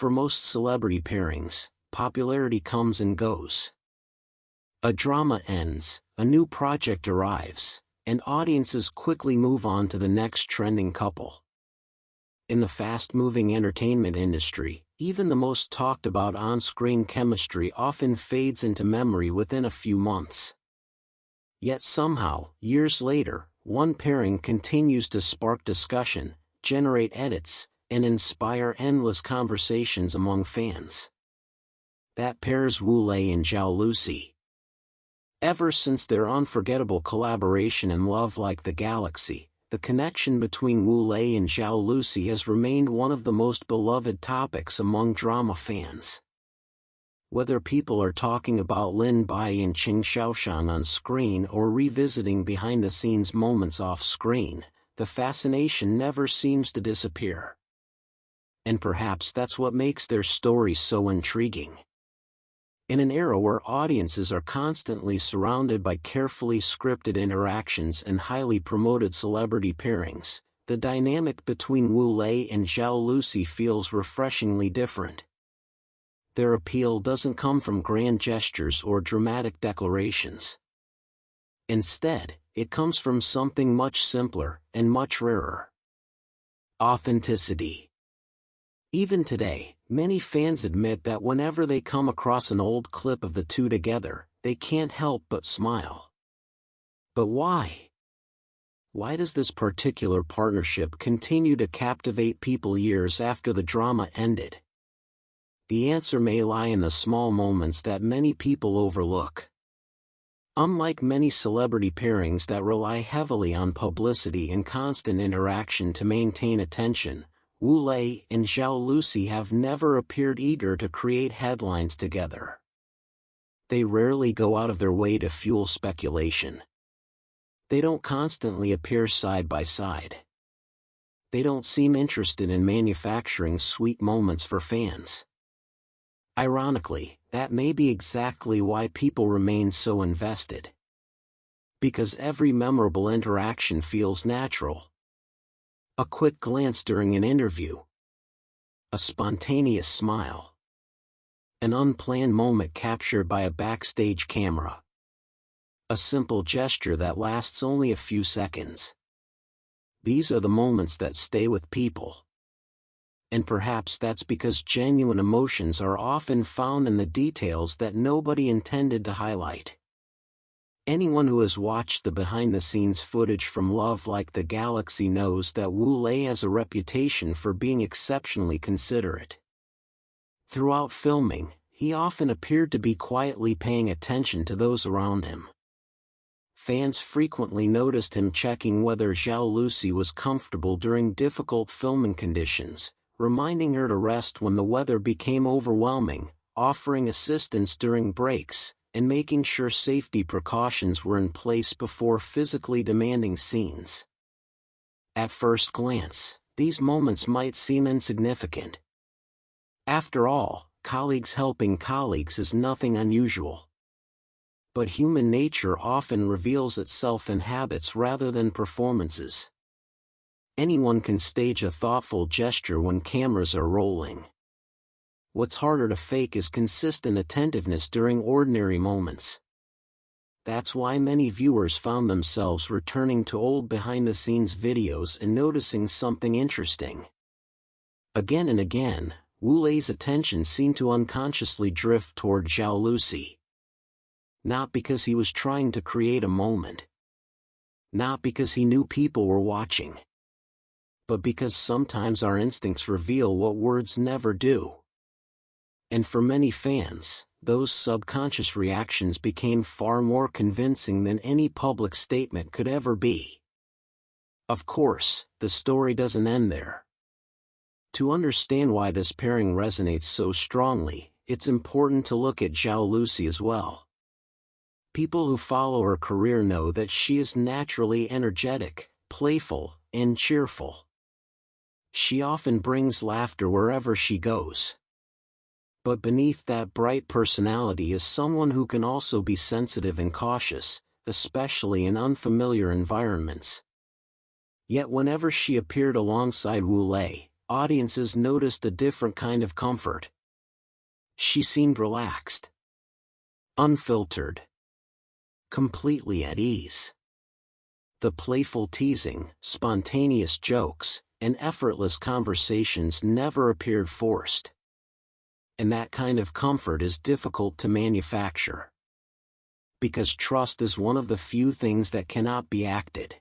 For most celebrity pairings, popularity comes and goes. A drama ends, a new project arrives, and audiences quickly move on to the next trending couple. In the fast-moving entertainment industry, even the most talked-about on-screen chemistry often fades into memory within a few months. Yet somehow, years later, one pairing continues to spark discussion, generate edits, and inspire endless conversations among fans. That pair's Wu Lei and Zhao Lusi. Ever since their unforgettable collaboration in Love Like the Galaxy, the connection between Wu Lei and Zhao Lusi has remained one of the most beloved topics among drama fans. Whether people are talking about Lin Bai and Qing Xiaoshan on screen or revisiting behind-the-scenes moments off-screen, the fascination never seems to disappear. And perhaps that's what makes their story so intriguing. In an era where audiences are constantly surrounded by carefully scripted interactions and highly promoted celebrity pairings, the dynamic between Wu Lei and Zhao Lusi feels refreshingly different. Their appeal doesn't come from grand gestures or dramatic declarations. Instead, it comes from something much simpler and much rarer: authenticity. Even today, many fans admit that whenever they come across an old clip of the two together, they can't help but smile. But why? Why does this particular partnership continue to captivate people years after the drama ended? The answer may lie in the small moments that many people overlook. Unlike many celebrity pairings that rely heavily on publicity and constant interaction to maintain attention, Wu Lei and Zhao Lusi have never appeared eager to create headlines together. They rarely go out of their way to fuel speculation. They don't constantly appear side by side. They don't seem interested in manufacturing sweet moments for fans. Ironically, that may be exactly why people remain so invested. Because every memorable interaction feels natural. A quick glance during an interview. A spontaneous smile. An unplanned moment captured by a backstage camera. A simple gesture that lasts only a few seconds. These are the moments that stay with people. And perhaps that's because genuine emotions are often found in the details that nobody intended to highlight. Anyone who has watched the behind-the-scenes footage from Love Like the Galaxy knows that Wu Lei has a reputation for being exceptionally considerate. Throughout filming, he often appeared to be quietly paying attention to those around him. Fans frequently noticed him checking whether Zhao Lusi was comfortable during difficult filming conditions, reminding her to rest when the weather became overwhelming, offering assistance during breaks, and making sure safety precautions were in place before physically demanding scenes. At first glance, these moments might seem insignificant. After all, colleagues helping colleagues is nothing unusual. But human nature often reveals itself in habits rather than performances. Anyone can stage a thoughtful gesture when cameras are rolling. What's harder to fake is consistent attentiveness during ordinary moments. That's why many viewers found themselves returning to old behind-the-scenes videos and noticing something interesting. Again and again, Wu Lei's attention seemed to unconsciously drift toward Zhao Lusi. Not because he was trying to create a moment. Not because he knew people were watching. But because sometimes our instincts reveal what words never do. And for many fans, those subconscious reactions became far more convincing than any public statement could ever be. Of course, the story doesn't end there. To understand why this pairing resonates so strongly, it's important to look at Zhao Lusi as well. People who follow her career know that she is naturally energetic, playful, and cheerful. She often brings laughter wherever she goes. But beneath that bright personality is someone who can also be sensitive and cautious, especially in unfamiliar environments. Yet whenever she appeared alongside Wu Lei, audiences noticed a different kind of comfort. She seemed relaxed, unfiltered, completely at ease. The playful teasing, spontaneous jokes, and effortless conversations never appeared forced. And that kind of comfort is difficult to manufacture. Because trust is one of the few things that cannot be acted.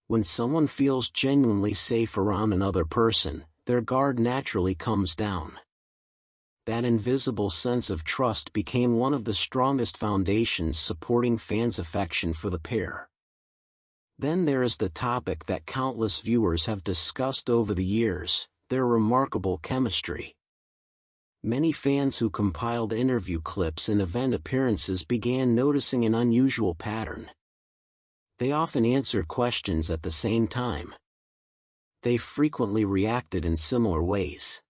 When someone feels genuinely safe around another person, their guard naturally comes down. That invisible sense of trust became one of the strongest foundations supporting fans' affection for the pair. Then there is the topic that countless viewers have discussed over the years, their remarkable chemistry. Many fans who compiled interview clips and event appearances began noticing an unusual pattern. They often answered questions at the same time. They frequently reacted in similar ways.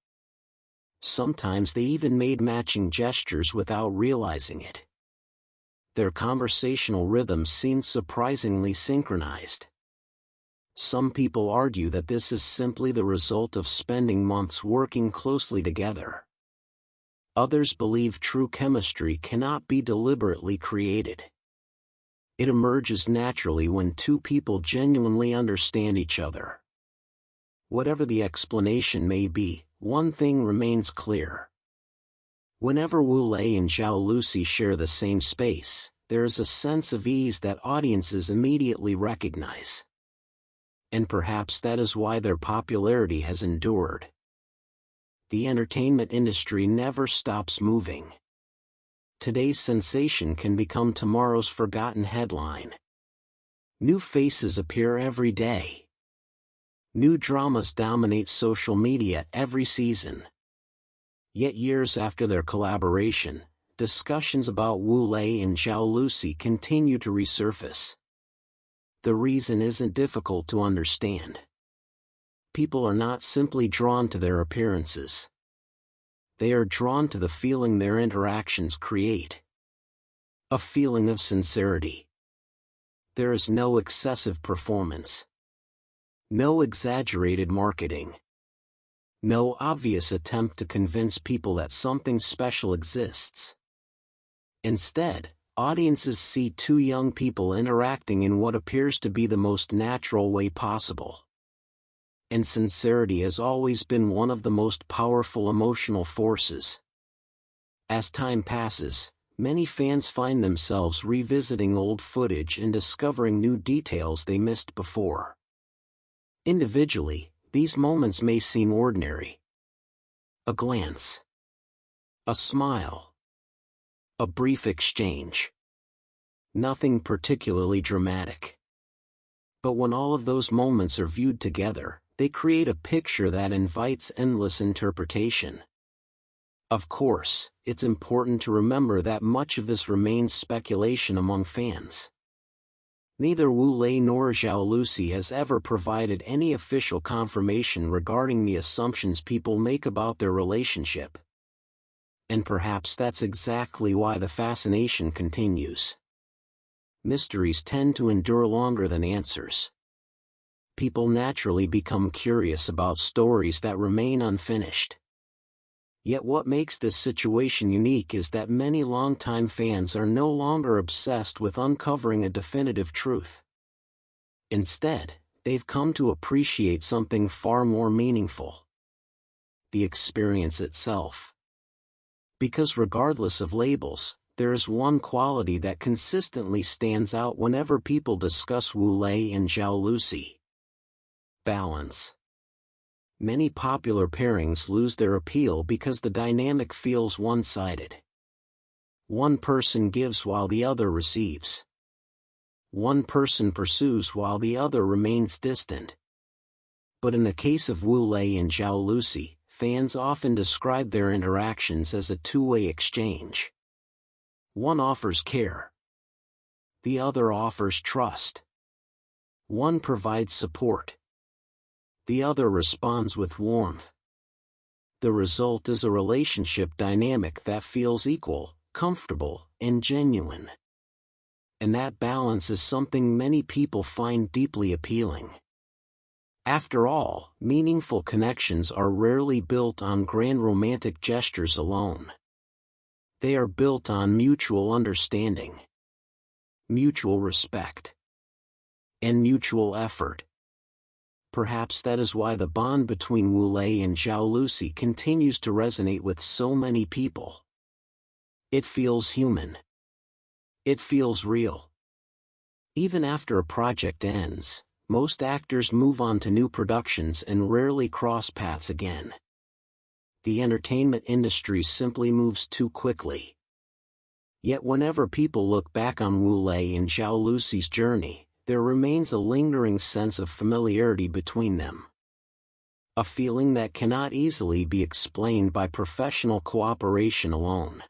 Sometimes they even made matching gestures without realizing it. Their conversational rhythms seemed surprisingly synchronized. Some people argue that this is simply the result of spending months working closely together. Others believe true chemistry cannot be deliberately created. It emerges naturally when two people genuinely understand each other. Whatever the explanation may be, one thing remains clear. Whenever Wu Lei and Zhao Lusi share the same space, there is a sense of ease that audiences immediately recognize. And perhaps that is why their popularity has endured. The entertainment industry never stops moving. Today's sensation can become tomorrow's forgotten headline. New faces appear every day. New dramas dominate social media every season. Yet years after their collaboration, discussions about Wu Lei and Zhao Lusi continue to resurface. The reason isn't difficult to understand. People are not simply drawn to their appearances. They are drawn to the feeling their interactions create. A feeling of sincerity. There is no excessive performance. No exaggerated marketing. No obvious attempt to convince people that something special exists. Instead, audiences see two young people interacting in what appears to be the most natural way possible. And sincerity has always been one of the most powerful emotional forces. As time passes, many fans find themselves revisiting old footage and discovering new details they missed before. Individually, these moments may seem ordinary. A glance. A smile. A brief exchange. Nothing particularly dramatic. But when all of those moments are viewed together, they create a picture that invites endless interpretation. Of course, it's important to remember that much of this remains speculation among fans. Neither Wu Lei nor Zhao Lusi has ever provided any official confirmation regarding the assumptions people make about their relationship. And perhaps that's exactly why the fascination continues. Mysteries tend to endure longer than answers. People naturally become curious about stories that remain unfinished. Yet what makes this situation unique is that many longtime fans are no longer obsessed with uncovering a definitive truth. Instead, they've come to appreciate something far more meaningful. The experience itself. Because regardless of labels, there is one quality that consistently stands out whenever people discuss Wu Lei and Zhao Lusi. Balance. Many popular pairings lose their appeal because the dynamic feels one-sided. One person gives while the other receives. One person pursues while the other remains distant. But in the case of Wu Lei and Zhao Lusi, fans often describe their interactions as a two-way exchange. One offers care. The other offers trust. One provides support. The other responds with warmth. The result is a relationship dynamic that feels equal, comfortable, and genuine. And that balance is something many people find deeply appealing. After all, meaningful connections are rarely built on grand romantic gestures alone. They are built on mutual understanding, mutual respect, and mutual effort. Perhaps that is why the bond between Wu Lei and Zhao Lusi continues to resonate with so many people. It feels human. It feels real. Even after a project ends, most actors move on to new productions and rarely cross paths again. The entertainment industry simply moves too quickly. Yet whenever people look back on Wu Lei and Zhao Lusi's journey, there remains a lingering sense of familiarity between them. A feeling that cannot easily be explained by professional cooperation alone.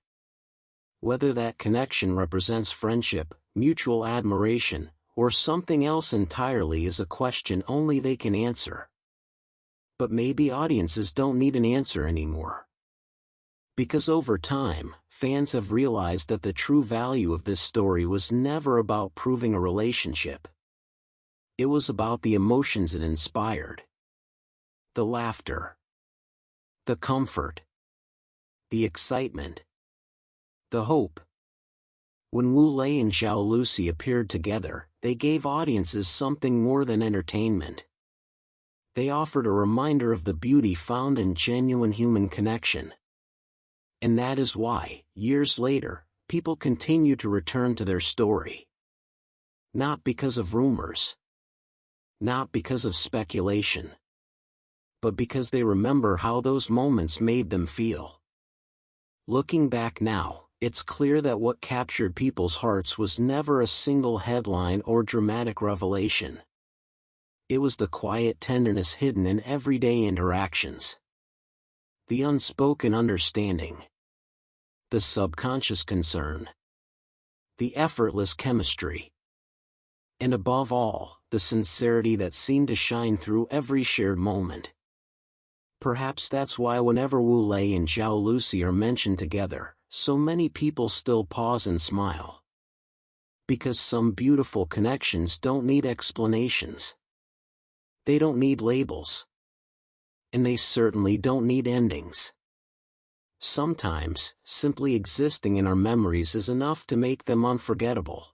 Whether that connection represents friendship, mutual admiration, or something else entirely is a question only they can answer. But maybe audiences don't need an answer anymore. Because over time, fans have realized that the true value of this story was never about proving a relationship. It was about the emotions it inspired. The laughter. The comfort. The excitement. The hope. When Wu Lei and Zhao Lusi appeared together, they gave audiences something more than entertainment. They offered a reminder of the beauty found in genuine human connection. And that is why, years later, people continue to return to their story. Not because of rumors. Not because of speculation. But because they remember how those moments made them feel. Looking back now, it's clear that what captured people's hearts was never a single headline or dramatic revelation. It was the quiet tenderness hidden in everyday interactions. The unspoken understanding. The subconscious concern. The effortless chemistry. And above all, the sincerity that seemed to shine through every shared moment. Perhaps that's why whenever Wu Lei and Zhao Lusi are mentioned together, so many people still pause and smile. Because some beautiful connections don't need explanations. They don't need labels. And they certainly don't need endings. Sometimes, simply existing in our memories is enough to make them unforgettable.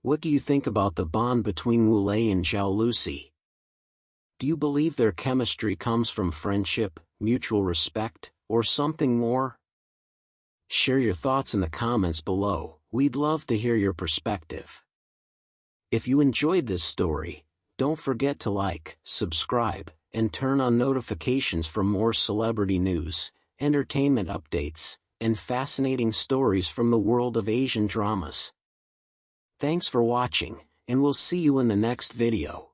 What do you think about the bond between Wu Lei and Zhao Lusi? Do you believe their chemistry comes from friendship, mutual respect, or something more? Share your thoughts in the comments below. We'd love to hear your perspective. If you enjoyed this story, don't forget to like, subscribe, and turn on notifications for more celebrity news, entertainment updates, and fascinating stories from the world of Asian dramas. Thanks for watching, and we'll see you in the next video.